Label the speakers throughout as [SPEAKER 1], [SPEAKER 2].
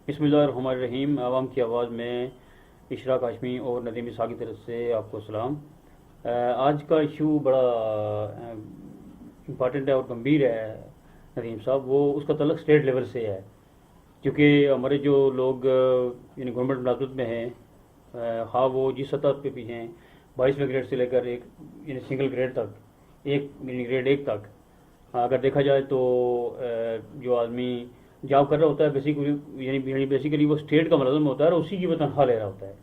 [SPEAKER 1] بسم اللہ الرحمن الرحیم. عوام کی آواز میں اشراق ہاشمی اور ندیم اسحاق کی طرف سے آپ کو سلام. آج کا ایشو بڑا امپارٹنٹ ہے اور گمبھیر ہے ندیم صاحب. وہ اس کا تعلق اسٹیٹ لیول سے ہے، کیونکہ ہمارے جو لوگ یعنی گورنمنٹ ملازمت میں ہیں، خواہ وہ جس سطح پہ بھی ہیں، 22ویں گریڈ سے لے کر ایک یعنی سنگل گریڈ تک، ایک یعنی گریڈ 1 تک، اگر دیکھا جائے تو جو آدمی جاب کر رہا ہوتا ہے بیسیکلی وہ اسٹیٹ کا ملازم ہوتا ہے اور اسی کی وہ تنخواہ لے رہا ہوتا ہے.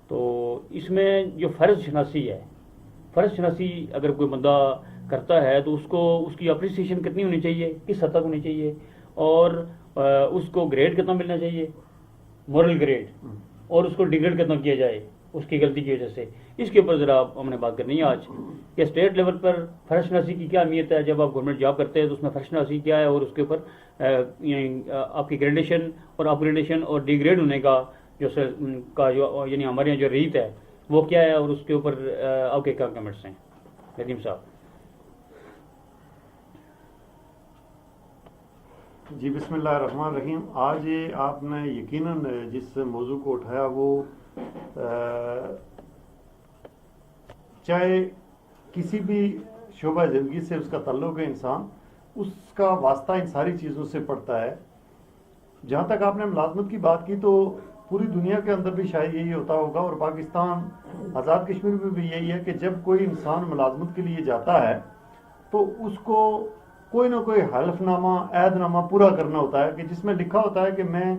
[SPEAKER 1] تو اس میں جو فرض شناسی ہے، فرض شناسی اگر کوئی بندہ کرتا ہے تو اس کو اس کی اپریسیشن کتنی ہونی چاہیے، کس حد تک ہونی چاہیے، اور اس کو گریڈ کتنا ملنا چاہیے، مورل گریڈ، اور اس کو ڈیگریڈ کتنا کیا جائے اس کی غلطی کی وجہ سے. اس کے اوپر ذرا ہم نے بات کرنی ہے آج کہ اسٹیٹ لیول پر فرض شناسی کی کیا اہمیت ہے. جب آپ گورنمنٹ جاب کرتے ہیں تو اس میں فرض شناسی کیا ہے، اور اس کے اوپر آپ کی گریڈیشن اور اپ گریڈیشن اور ڈی گریڈ ہونے کا جو یعنی ہمارے یہاں جو ریت ہے وہ کیا ہے، اور اس کے اوپر آپ کے کیا کمنٹس ہیں ندیم صاحب؟
[SPEAKER 2] جی بسم اللہ الرحمن الرحیم. آج آپ نے یقیناً جس موضوع کو اٹھایا وہ چاہے کسی بھی شعبہ زندگی سے اس کا تعلق ہے انسان، اس کا واسطہ ان ساری چیزوں سے پڑتا ہے. جہاں تک آپ نے ملازمت کی بات کی تو پوری دنیا کے اندر بھی شاید یہی ہوتا ہوگا، اور پاکستان آزاد کشمیر میں بھی یہی ہے کہ جب کوئی انسان ملازمت کے لیے جاتا ہے تو اس کو کوئی نہ کوئی حلف نامہ، عہد نامہ پورا کرنا ہوتا ہے کہ جس میں لکھا ہوتا ہے کہ میں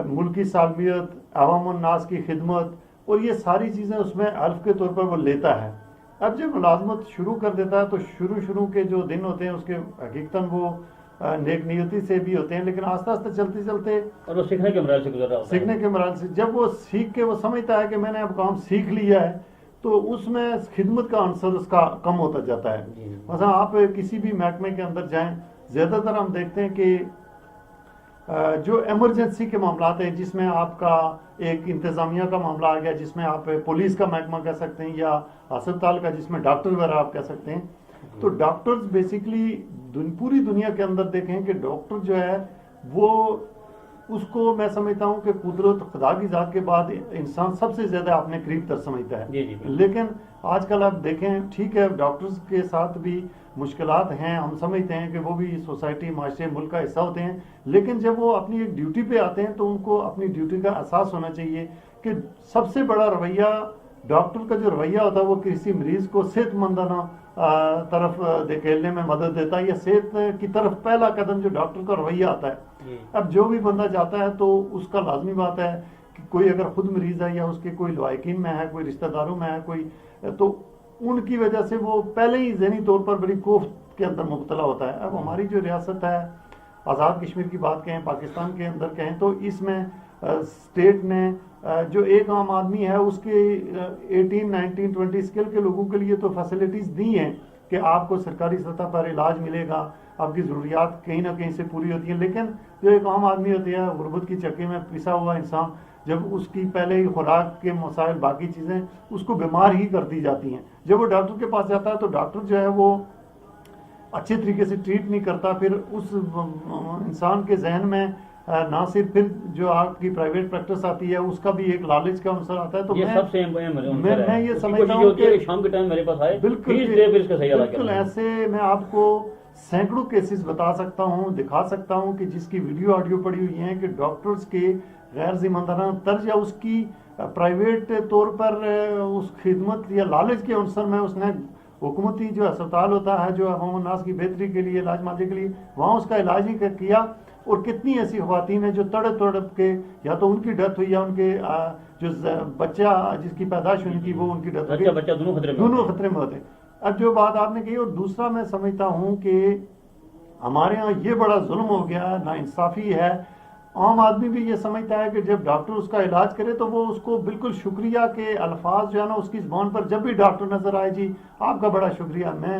[SPEAKER 2] ملکی سالمیت، عوام الناس کی خدمت، اور یہ ساری چیزیں اس میں حلف کے طور پر وہ لیتا ہے. اب جب ملازمت شروع کر دیتا ہے تو شروع کے جو دن ہوتے ہیں اس کے حقیقتاً وہ نیک نیتی سے بھی ہوتے ہیں، لیکن آہستہ آہستہ چلتے چلتے
[SPEAKER 1] اور وہ سیکھنے کے مراحل سے گزر رہا ہوتا ہے.
[SPEAKER 2] سیکھنے کے مراحل سے جب وہ سیکھ کے وہ سمجھتا ہے کہ میں نے اب کام سیکھ لیا ہے تو اس میں خدمت کا عنصر اس کا کم ہوتا جاتا ہے. مثلا آپ کسی بھی محکمے کے اندر جائیں، زیادہ تر ہم دیکھتے ہیں کہ جو ایمرجنسی کے معاملات ہیں، جس میں آپ کا ایک انتظامیہ کا معاملہ آ گیا، جس میں آپ پولیس کا محکمہ کہہ سکتے ہیں، یا ہسپتال کا جس میں ڈاکٹر وغیرہ آپ کہہ سکتے ہیں، تو ڈاکٹرز بیسیکلی پوری دنیا کے اندر دیکھیں کہ ڈاکٹر جو ہے وہ اس کو میں سمجھتا ہوں کہ قدرت خدا کی ذات کے بعد انسان سب سے زیادہ اپنے قریب تر سمجھتا ہے. لیکن آج کل آپ دیکھیں، ٹھیک ہے ڈاکٹرز کے ساتھ بھی مشکلات ہیں، ہم سمجھتے ہیں کہ وہ بھی سوسائٹی، معاشرے، ملک کا حصہ ہوتے ہیں، لیکن جب وہ اپنی ایک ڈیوٹی پہ آتے ہیں تو ان کو اپنی ڈیوٹی کا احساس ہونا چاہیے کہ سب سے بڑا رویہ ڈاکٹر کا جو رویہ ہوتا ہے وہ کسی مریض کو صحت مندانہ طرف دھکیلنے میں مدد دیتا ہے، یا صحت کی طرف پہلا قدم جو ڈاکٹر کا رویہ آتا ہے. اب جو بھی بندہ جاتا ہے تو اس کا لازمی بات ہے کہ کوئی اگر خود مریض ہے یا اس کے کوئی لواحقین میں ہے، کوئی رشتہ داروں میں ہے کوئی، تو ان کی وجہ سے وہ پہلے ہی ذہنی طور پر بڑی کوفت کے اندر مبتلا ہوتا ہے. اب ہماری جو ریاست ہے، آزاد کشمیر کی بات کہیں، پاکستان کے اندر کہیں، تو اس میں اسٹیٹ نے جو ایک عام آدمی ہے اس کے 18 19 20 اسکل کے لوگوں کے لیے تو فیسلٹیز دی ہیں کہ آپ کو سرکاری سطح پر علاج ملے گا، آپ کی ضروریات کہیں نہ کہیں سے پوری ہوتی ہیں. لیکن جو ایک عام آدمی ہوتی ہے، غربت کی چکی میں پسا ہوا انسان، جب اس کی پہلے ہی خوراک کے مسائل، باقی چیزیں اس کو بیمار ہی کر دی جاتی ہیں، جب وہ ڈاکٹر کے پاس جاتا ہے تو ڈاکٹر جو ہے وہ اچھے طریقے سے ٹریٹ نہیں کرتا. پھر اس انسان کے ذہن میں نہ صرف پھر جو آپ کی پرائیویٹ پریکٹس آتی ہے اس کا بھی ایک لالچ کا عنصر آتا ہے. تو
[SPEAKER 1] یہ سب سے
[SPEAKER 2] میں یہ سمجھتا ہوں کہ
[SPEAKER 1] شام کے ٹائم میرے پاس آئے،
[SPEAKER 2] بالکل ایسے میں آپ کو سینکڑوں کیسز بتا سکتا ہوں، دکھا سکتا ہوں کہ جس کی ویڈیو آڈیو پڑی ہوئی ہیں کہ ڈاکٹرز کے غیر ذمہ دارانہ طرز یا اس کی پرائیویٹ طور پر اس خدمت یا لالچ کے عنصر میں اس نے حکومتی جو اسپتال ہوتا ہے جو عوام الناس کی بہتری کے لیے، علاج معالجے کے لیے، وہاں اس کا علاج ہی کیا. اور کتنی ایسی خواتین ہیں جو تڑپ کے یا تو ان کی ڈیتھ ہوئی یا ان کے جو بچہ جس کی پیدائش ہوئی تھی وہ ان کی ڈیتھ ہوئی،
[SPEAKER 1] بچہ
[SPEAKER 2] دونوں خطرے میں ہوتے. اب جو بات آپ نے کہی، اور دوسرا میں سمجھتا ہوں کہ ہمارے ہاں یہ بڑا ظلم ہو گیا، ناانصافی ہے. عام آدمی بھی یہ سمجھتا ہے کہ جب ڈاکٹر اس کا علاج کرے تو وہ اس کو بالکل شکریہ کے الفاظ جو ہے نا اس کی زبان پر جب بھی ڈاکٹر نظر آئے، جی آپ کا بڑا شکریہ. میں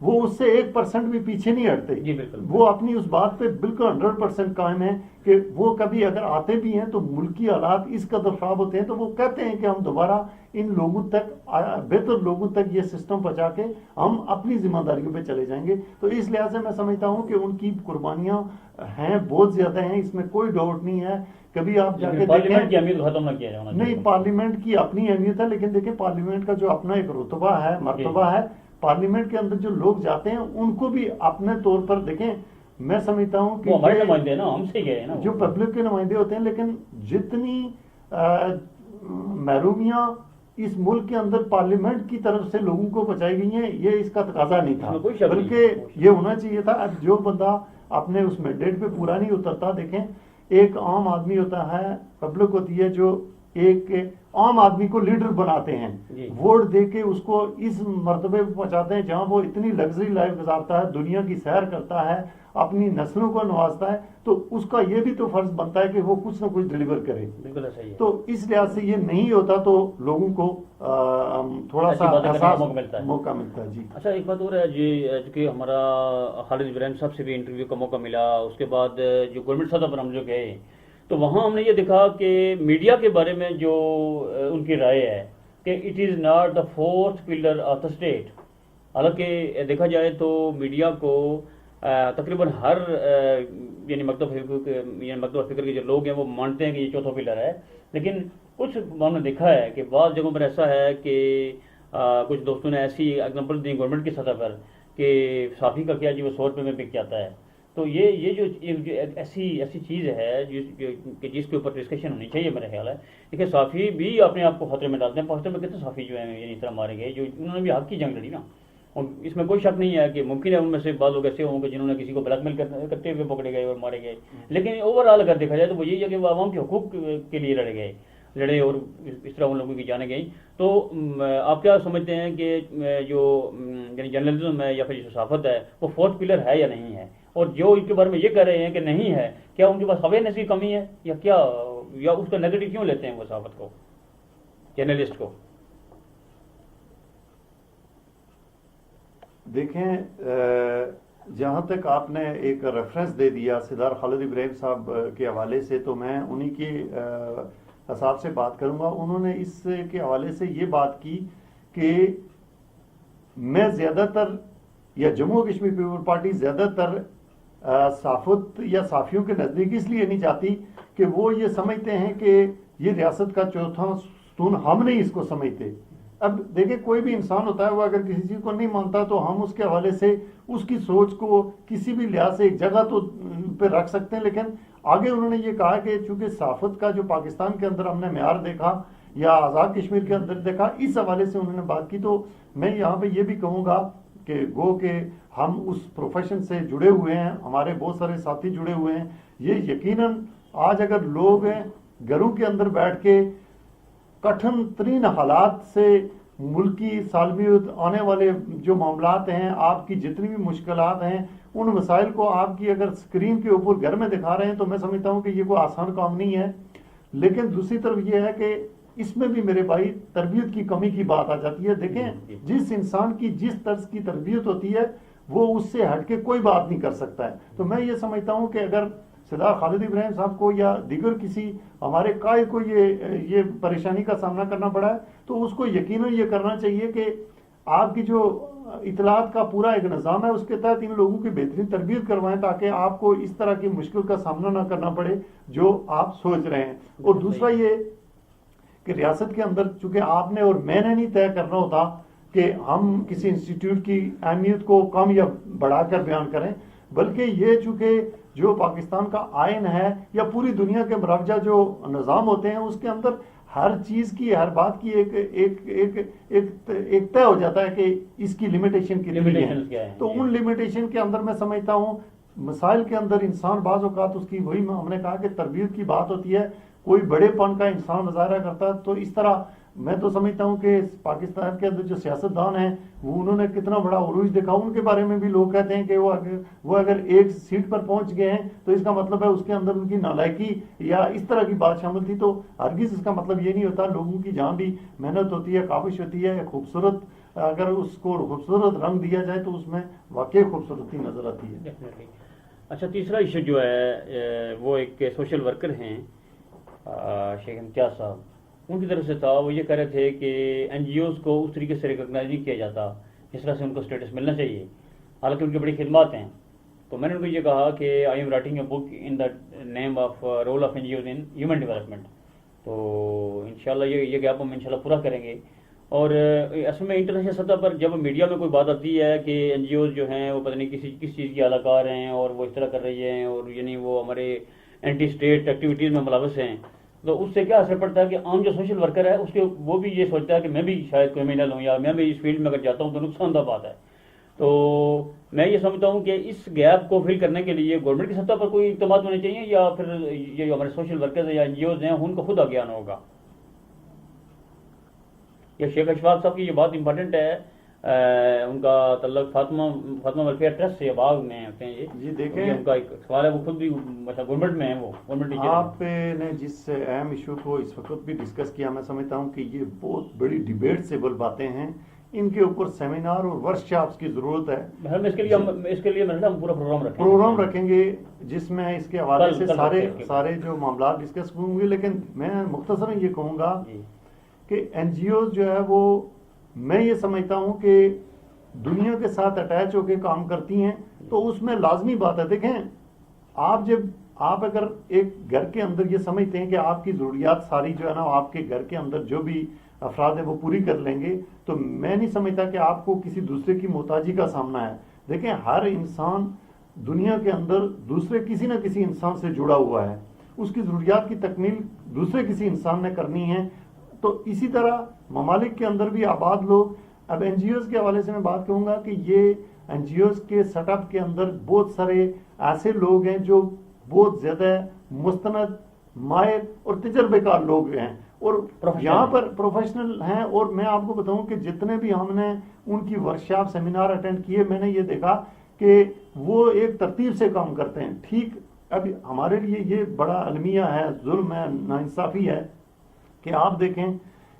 [SPEAKER 2] وہ اس سے 1% بھی پیچھے نہیں ہٹتے.
[SPEAKER 1] جی بالکل.
[SPEAKER 2] وہ اپنی اس بات پہ بالکل 100% قائم ہے کہ وہ کبھی اگر آتے بھی ہیں تو ملکی حالات اس قدر خراب ہوتے ہیں تو وہ کہتے ہیں کہ ہم دوبارہ ان لوگوں تک, بہتر لوگوں تک یہ سسٹم پہنچا کے ہم اپنی ذمہ داریوں پہ چلے جائیں گے. تو اس لحاظ سے میں سمجھتا ہوں کہ ان کی قربانیاں ہیں, بہت زیادہ ہیں, اس میں کوئی ڈاؤٹ نہیں ہے. کبھی آپ جا کے
[SPEAKER 1] پارلیمنٹ کی اہمیت ختم نہ کیا جائے.
[SPEAKER 2] نہیں, پارلیمنٹ کی اپنی اہمیت ہے, لیکن دیکھیں پارلیمنٹ کا جو اپنا ایک رتبہ ہے, مرتبہ ہے, پارلیمنٹ کے اندر جو لوگ جاتے ہیں ان کو بھی اپنے طور پر دیکھیں. میں سمجھتا ہوں کہ
[SPEAKER 1] ہمارے نمائندے نا, ہم سے گئے نا,
[SPEAKER 2] جو پبلک کے نمائندے ہوتے ہیں, لیکن جتنی محرومیاں اس ملک کے اندر پارلیمنٹ کی طرف سے لوگوں کو پہنچائی گئی ہیں, یہ اس کا تقاضا نہیں تھا, بلکہ یہ ہونا چاہیے تھا. اب جو بندہ اپنے اس مینڈیٹ پہ پورا نہیں اترتا, دیکھیں ایک عام آدمی ہوتا ہے, پبلک ہوتی ہے جو ایک عام آدمی کو لیڈر بناتے ہیں, ووٹ دے کے اس کو اس مرتبے پہ پہنچاتے ہیں جہاں وہ اتنی لگژری لائف گزارتا ہے, دنیا کی سیر کرتا ہے, اپنی نسلوں کو نوازتا ہے, تو اس کا یہ بھی تو فرض بنتا ہے کہ وہ کچھ نہ کچھ ڈلیور کرے.
[SPEAKER 1] بالکل صحیح ہے.
[SPEAKER 2] تو اس لحاظ سے یہ نہیں ہوتا تو لوگوں کو تھوڑا سا احساس موقع ملتا ہے. جی
[SPEAKER 1] اچھا, ایک بات اور ہے جی, چونکہ ہمارا خالد ابراہیم صاحب سے بھی انٹرویو کا موقع ملا, اس کے بعد جو گورنمنٹ سطح پر ہم جو گئے تو وہاں ہم نے یہ دیکھا کہ میڈیا کے بارے میں جو ان کی رائے ہے کہ it is not the fourth pillar of the state. حالانکہ دیکھا جائے تو میڈیا کو تقریباً ہر یعنی مکتب فکر کے جو لوگ ہیں وہ مانتے ہیں کہ یہ چوتھا پلر ہے, لیکن کچھ ہم نے دیکھا ہے کہ بعض جگہوں پر ایسا ہے کہ کچھ دوستوں نے ایسی ایگزامپل دی گورنمنٹ کی سطح پر کہ صحافی کا کیا جی وہ 100 روپے میں بک جاتا ہے. تو یہ جو ایسی چیز ہے جس کے اوپر ڈسکشن ہونی چاہیے میرا خیال ہے. دیکھیں صحافی بھی اپنے آپ کو خطرے میں ڈالتے ہیں. پاکستان میں کتنے صحافی جو ہیں یعنی اس طرح مارے گئے, جو انہوں نے بھی حق کی جنگ لڑی نا, اور اس میں کوئی شک نہیں ہے کہ ممکن ہے ان میں سے بعض لوگ ایسے ہوں گے جنہوں نے کسی کو بلیک میل کرتے ہوئے پکڑے گئے اور مارے گئے, لیکن اوور آل اگر دیکھا جائے تو وہ یہی ہے کہ وہ عوام کے حقوق کے لیے لڑے اور اس طرح ان لوگوں کی جانیں گئیں. تو آپ کیا سمجھتے ہیں کہ جو یعنی جرنلزم ہے یا پھر جو صحافت ہے وہ فورتھ پلر ہے یا نہیں ہے, اور جو ان کے بارے میں یہ کہہ رہے ہیں کہ نہیں ہے, کیا ان کے پاس اویئرنیس کی کمی ہے یا کیا, یا اس کا نیگیٹو کیوں لیتے ہیں وہ صحافت کو, جرنلسٹ کو؟
[SPEAKER 2] دیکھیں جہاں تک آپ نے ایک ریفرنس دے دیا سردار خالد ابراہیم صاحب کے حوالے سے, تو میں انہی کے حساب سے بات کروں گا. انہوں نے اس کے حوالے سے یہ بات کی کہ میں زیادہ تر یا جموں کشمیر پیپل پارٹی زیادہ تر صحافت یا صحافیوں کے نزدیک اس لیے نہیں جاتی کہ وہ یہ سمجھتے ہیں کہ یہ ریاست کا چوتھا ستون ہم نہیں اس کو سمجھتے. اب دیکھیں کوئی بھی انسان ہوتا ہے, وہ اگر کسی چیز کو نہیں مانتا تو ہم اس کے حوالے سے اس کی سوچ کو کسی بھی لحاظ سے ایک جگہ تو پہ رکھ سکتے ہیں, لیکن آگے انہوں نے یہ کہا کہ چونکہ صحافت کا جو پاکستان کے اندر ہم نے معیار دیکھا یا آزاد کشمیر کے اندر دیکھا, اس حوالے سے انہوں نے بات کی. تو میں یہاں پہ یہ بھی کہوں گا کہ گو کہ ہم اس پروفیشن سے جڑے ہوئے ہیں, ہمارے بہت سارے ساتھی جڑے ہوئے ہیں, یہ یقیناً آج اگر لوگ گھروں کے اندر بیٹھ کے کٹھن ترین حالات سے ملکی سالمیت آنے والے جو معاملات ہیں, آپ کی جتنی بھی مشکلات ہیں, ان مسائل کو آپ کی اگر اسکرین کے اوپر گھر میں دکھا رہے ہیں تو میں سمجھتا ہوں کہ یہ کوئی آسان کام نہیں ہے. لیکن دوسری طرف یہ ہے کہ اس میں بھی میرے بھائی تربیت کی کمی کی بات آ جاتی ہے. دیکھیں جس انسان کی جس طرز کی تربیت ہوتی ہے وہ اس سے ہٹ کے کوئی بات نہیں کر سکتا ہے. تو میں یہ سمجھتا ہوں کہ اگر سردار خالد ابراہیم صاحب کو یا دیگر کسی ہمارے قائد کو یہ پریشانی کا سامنا کرنا پڑا ہے تو اس کو یقیناً یہ کرنا چاہیے کہ آپ کی جو اطلاعات کا پورا ایک نظام ہے اس کے تحت ان لوگوں کی بہترین تربیت کروائیں تاکہ آپ کو اس طرح کی مشکل کا سامنا نہ کرنا پڑے جو آپ سوچ رہے ہیں. اور دوسرا یہ کہ ریاست کے اندر چونکہ آپ نے اور میں نے نہیں طے کرنا ہوتا کہ ہم کسی انسٹیٹیوٹ کی اہمیت کو کم یا بڑھا کر بیان کریں, بلکہ یہ چونکہ جو پاکستان کا آئین ہے یا پوری دنیا کے مروجہ جو نظام ہوتے ہیں اس کے اندر ہر چیز کی ہر بات کی ایک طے ہو جاتا ہے کہ اس کی لمیٹیشن کتنی ہے. تو ان لمیٹیشن کے اندر میں سمجھتا ہوں مسائل کے اندر انسان بعض اوقات اس کی وہی ہم نے کہا کہ تربیت کی بات ہوتی ہے, کوئی بڑے پن کا انسان مظاہرہ کرتا ہے. تو اس طرح میں تو سمجھتا ہوں کہ پاکستان کے اندر جو سیاستدان ہیں وہ انہوں نے کتنا بڑا عروج دیکھا, ان کے بارے میں بھی لوگ کہتے ہیں کہ وہ اگر ایک سیٹ پر پہنچ گئے ہیں تو اس کا مطلب ہے اس کے اندر ان کی نالائکی یا اس طرح کی بات شامل تھی. تو ہرگز اس کا مطلب یہ نہیں ہوتا, لوگوں کی جہاں بھی محنت ہوتی ہے, کاوش ہوتی ہے, خوبصورت اگر اس کو خوبصورت رنگ دیا جائے تو اس میں واقعی خوبصورتی نظر آتی ہے.
[SPEAKER 1] ڈیفینیٹلی. اچھا تیسرا ایشو جو ہے وہ ایک سوشل ورکر ہیں شیخ امتیاز صاحب، ان کی طرف سے تھا. وہ یہ کہہ رہے تھے کہ این جی اوز کو اس طریقے سے ریکگنائز نہیں کیا جاتا جس طرح سے ان کو اسٹیٹس ملنا چاہیے، حالانکہ ان کی بڑی خدمات ہیں. تو میں نے ان کو یہ کہا کہ I am writing a book in the name of role of NGOs in human development. تو انشاءاللہ یہ گیپ ہم انشاءاللہ پورا کریں گے. اور اصل میں انٹرنیشنل سطح پر جب میڈیا میں کوئی بات آتی ہے کہ این جی اوز جو ہیں وہ پتہ نہیں کس چیز کی اعلی کار ہیں اور وہ اس طرح کر رہی ہیں اور یعنی وہ ہمارے اینٹی اسٹیٹ ایکٹیویٹیز میں ملوث ہیں، تو اس سے کیا اثر پڑتا ہے کہ عام جو سوشل ورکر ہے اس کے وہ بھی یہ سوچتا ہے کہ میں بھی شاید کرمینل ہوں یا میں بھی اس فیلڈ میں اگر جاتا ہوں تو نقصان دہ بات ہے. تو میں یہ سمجھتا ہوں کہ اس گیپ کو فل کرنے کے لیے گورنمنٹ کی سطح پر کوئی اقدامات ہونے چاہیے یا پھر یہ جو ہمارے سوشل ورکرز یا این جی اوز ہیں ان کو خود آگے آنا ہوگا. یہ شیخ اشفاق صاحب کی یہ بات امپورٹنٹ ہے، ان کا تعلق فاطمہ ویلفیئر ٹرسٹ سے باغ میں ہوتے ہیں.
[SPEAKER 2] جی دیکھیں،
[SPEAKER 1] ان کا ایک سوال ہے، وہ خود بھی مطلب گورنمنٹ میں ہیں، وہ گورنمنٹ ٹیچر.
[SPEAKER 2] آپ نے جس اہم ایشو کو اس وقت بھی ڈسکس کیا، میں سمجھتا ہوں کہ یہ بہت بڑی ڈیبیٹ سیبل باتیں ہیں. ان کے اوپر سیمینار اور ورک شاپس کی ضرورت ہے.
[SPEAKER 1] اس کے لیے ہم پورا
[SPEAKER 2] پروگرام رکھیں گے جس میں اس کے حوالے سے سارے جو معاملات ڈسکس ہوں گے. لیکن میں مختصراً یہ کہوں گا کہ این جی اوز جو ہے وہ میں یہ سمجھتا ہوں کہ دنیا کے ساتھ اٹیچ ہو کے کام کرتی ہیں، تو اس میں لازمی بات ہے. دیکھیں، آپ اگر ایک گھر کے اندر یہ سمجھتے ہیں کہ آپ کی ضروریات ساری جو ہے نا آپ کے گھر کے اندر جو بھی افراد ہیں وہ پوری کر لیں گے، تو میں نہیں سمجھتا کہ آپ کو کسی دوسرے کی محتاجی کا سامنا ہے. دیکھیں، ہر انسان دنیا کے اندر دوسرے کسی نہ کسی انسان سے جڑا ہوا ہے، اس کی ضروریات کی تکمیل دوسرے کسی انسان نے کرنی ہے. تو اسی طرح ممالک کے اندر بھی آباد لوگ، اب این جی اوز کے حوالے سے میں بات کہوں گا کہ یہ این جی اوز کے سیٹ اپ کے اندر بہت سارے ایسے لوگ ہیں جو بہت زیادہ مستند، ماہر اور تجربے کار لوگ ہیں اور یہاں پر پروفیشنل ہیں. اور میں آپ کو بتاؤں کہ جتنے بھی ہم نے ان کی ورکشاپ سیمینار اٹینڈ کیے، میں نے یہ دیکھا کہ وہ ایک ترتیب سے کام کرتے ہیں. ٹھیک، اب ہمارے لیے یہ بڑا المیہ ہے، ظلم ہے، ناانصافی ہے کہ آپ دیکھیں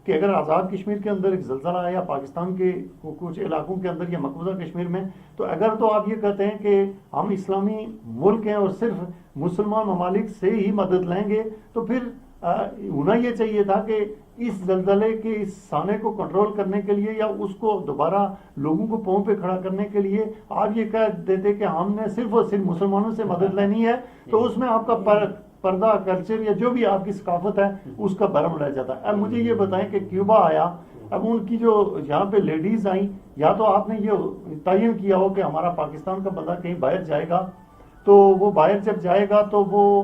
[SPEAKER 2] کہ اگر آزاد کشمیر کے اندر ایک زلزلہ ہے یا پاکستان کے کچھ علاقوں کے اندر یا مقبوضہ کشمیر میں، تو اگر تو آپ یہ کہتے ہیں کہ ہم اسلامی ملک ہیں اور صرف مسلمان ممالک سے ہی مدد لیں گے، تو پھر ہونا یہ چاہیے تھا کہ اس زلزلے کے اس سانے کو کنٹرول کرنے کے لیے یا اس کو دوبارہ لوگوں کو پاؤں پہ کھڑا کرنے کے لیے آپ یہ کہہ دیتے کہ ہم نے صرف اور صرف مسلمانوں سے مدد لینی ہے، تو اس میں آپ کا پردہ کلچر یا جو بھی آپ کی ثقافت ہے اس کا برم رہ جاتا ہے. اب مجھے یہ بتائیں کہ کیوبا آیا، اب ان کی جو یہاں پہ لیڈیز آئیں، یا تو آپ نے یہ تعین کیا ہو کہ ہمارا پاکستان کا بندہ کہیں باہر جائے گا تو وہ باہر جب جائے گا تو وہ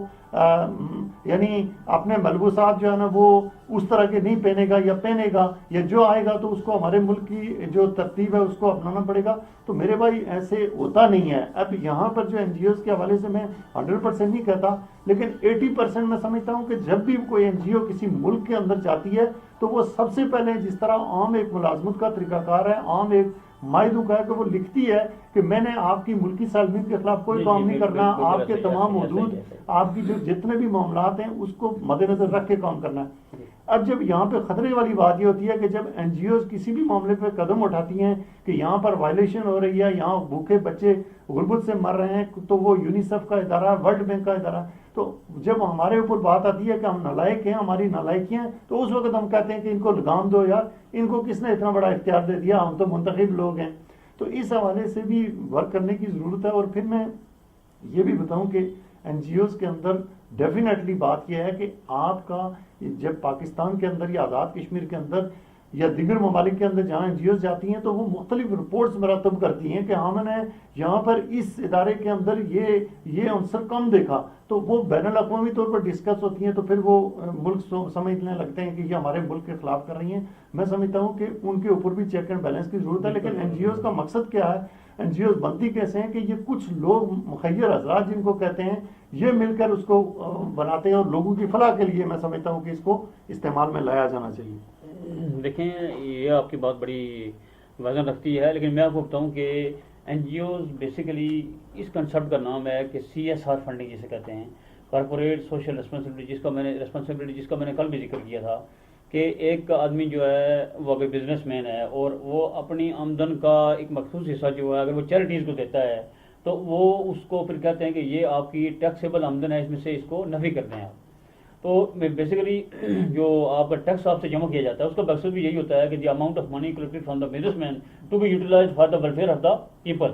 [SPEAKER 2] یعنی اپنے ملبوسات جو ہے نا وہ اس طرح کے نہیں پہنے گا یا پہنے گا، یا جو آئے گا تو اس کو ہمارے ملک کی جو ترتیب ہے اس کو اپنانا پڑے گا. تو میرے بھائی ایسے ہوتا نہیں ہے. اب یہاں پر جو این جی اوز کے حوالے سے میں 100% نہیں کہتا، لیکن 80% میں سمجھتا ہوں کہ جب بھی کوئی این جی او کسی ملک کے اندر جاتی ہے تو وہ سب سے پہلے جس طرح عام ایک ملازمت کا طریقہ کار ہے، عام ایک معاہدوں کا ہے کہ وہ لکھتی ہے کہ میں نے آپ کی ملکی سالمیت کے خلاف کوئی کام نہیں کرنا، آپ کے تمام حدود، آپ کی جو جتنے بھی معاملات ہیں اس کو مد نظر رکھ کے کام کرنا ہے. اب جب یہاں پہ خطرے والی بات یہ ہوتی ہے کہ جب این جی اوز کسی بھی معاملے پہ قدم اٹھاتی ہیں کہ یہاں پر وائلیشن ہو رہی ہے، یہاں بھوکے بچے غربت سے مر رہے ہیں، تو وہ یونیسیف کا ادارہ، ورلڈ بینک کا ادارہ، تو جب ہمارے اوپر بات آتی ہے کہ ہم نالائق ہیں، ہماری نالائکی ہیں، تو اس وقت ہم کہتے ہیں کہ ان کو لگام دو یار، ان کو کس نے اتنا بڑا اختیار دے دیا، ہم تو منتخب لوگ ہیں. تو اس حوالے سے بھی ورک کرنے کی ضرورت ہے. اور پھر میں یہ بھی بتاؤں کہ این جی اوز کے اندر ڈیفینیٹلی بات یہ ہے کہ آپ کا جب پاکستان کے اندر یا آزاد کشمیر کے اندر یا دیگر ممالک کے اندر جہاں این جی اوز جاتی ہیں تو وہ مختلف رپورٹس مرتب کرتی ہیں کہ ہم نے یہاں پر اس ادارے کے اندر یہ عنصر کم دیکھا، تو وہ بین الاقوامی طور پر ڈسکس ہوتی ہیں، تو پھر وہ ملک سمجھنے لگتے ہیں کہ یہ ہمارے ملک کے خلاف کر رہی ہیں. میں سمجھتا ہوں کہ ان کے اوپر بھی چیک اینڈ بیلنس کی ضرورت ہے. لیکن این جی اوز کا مقصد کیا ہے؟ این جی اوز بنتی کیسے ہیں کہ یہ کچھ لوگ مخیر حضرات جن کو کہتے ہیں، یہ مل کر اس کو بناتے ہیں اور لوگوں کی فلاح کے لیے میں سمجھتا ہوں کہ اس کو استعمال میں لایا جانا چاہیے.
[SPEAKER 1] دیکھیں، یہ آپ کی بات بڑی وزن رکھتی ہے، لیکن میں آپ کو بتاؤں کہ این جی اوز بیسیکلی اس کنسیپٹ کا نام ہے کہ سی ایس آر فنڈنگ جسے کہتے ہیں، کارپوریٹ سوشل ریسپانسبلٹی، جس کا میں نے کل بھی ذکر کیا تھا کہ ایک آدمی جو ہے وہ اگر بزنس مین ہے اور وہ اپنی آمدن کا ایک مخصوص حصہ جو ہے اگر وہ چیریٹیز کو دیتا ہے تو وہ اس کو پھر کہتے ہیں کہ یہ آپ کی ٹیکسیبل آمدن ہے، اس میں سے اس کو نفی کرتے ہیں آپ. تو بیسیکلی جو آپ کا ٹیکس آپ سے جمع کیا جاتا ہے اس کا مقصد بھی یہی ہوتا ہے کہ the amount of money collected from the businessman to be utilize for the welfare of the people.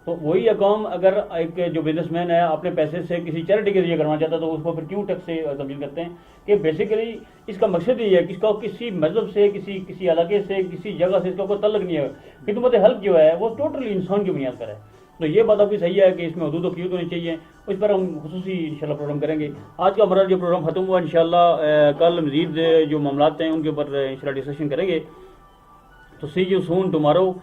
[SPEAKER 1] تو وہی اقام اگر ایک جو بزنس مین ہے اپنے پیسے سے کسی چیریٹی کے ذریعے کروانا چاہتا ہے تو اس کو پھر کیوں ٹیکس سے تبدیل کرتے ہیں کہ بیسیکلی اس کا مقصد یہ ہے کہ اس کا کسی مذہب سے کسی علاقے سے کسی جگہ سے اس کا کوئی تعلق نہیں ہے. خدمت حلق جو ہے وہ ٹوٹلی انسان کی بنیاد پر ہے. تو یہ بات آپ کی صحیح ہے کہ اس میں حدود و قیود ہونی چاہیے، اس پر ہم خصوصی انشاءاللہ پروگرام کریں گے. آج کا ہمارا جو پروگرام ختم ہوا، انشاءاللہ کل مزید جو معاملات ہیں ان کے اوپر انشاءاللہ ڈسکشن کریں گے. تو see you soon tomorrow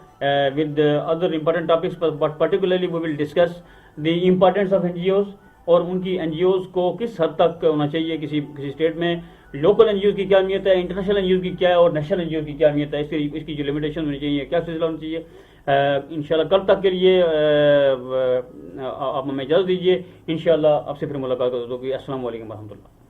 [SPEAKER 1] with other important topics, but particularly we will discuss the importance of NGOs اور ان کی NGOs کو کس حد تک ہونا چاہیے کسی اسٹیٹ میں. لوکل NGOs کی کیا اہمیت ہے، انٹرنیشنل NGOs کی کیا ہے اور نیشنل NGOs کی کیا اہمیت ہے، اس کی جو لمیٹیشن ہونی چاہیے، کیا سلسلہ ہونا چاہیے. انشاءاللہ کل تک کے لیے آپ ہمیں اجازت دیجیے. انشاءاللہ آپ سے پھر ملاقات ہوگی. السلام علیکم ورحمۃ اللہ.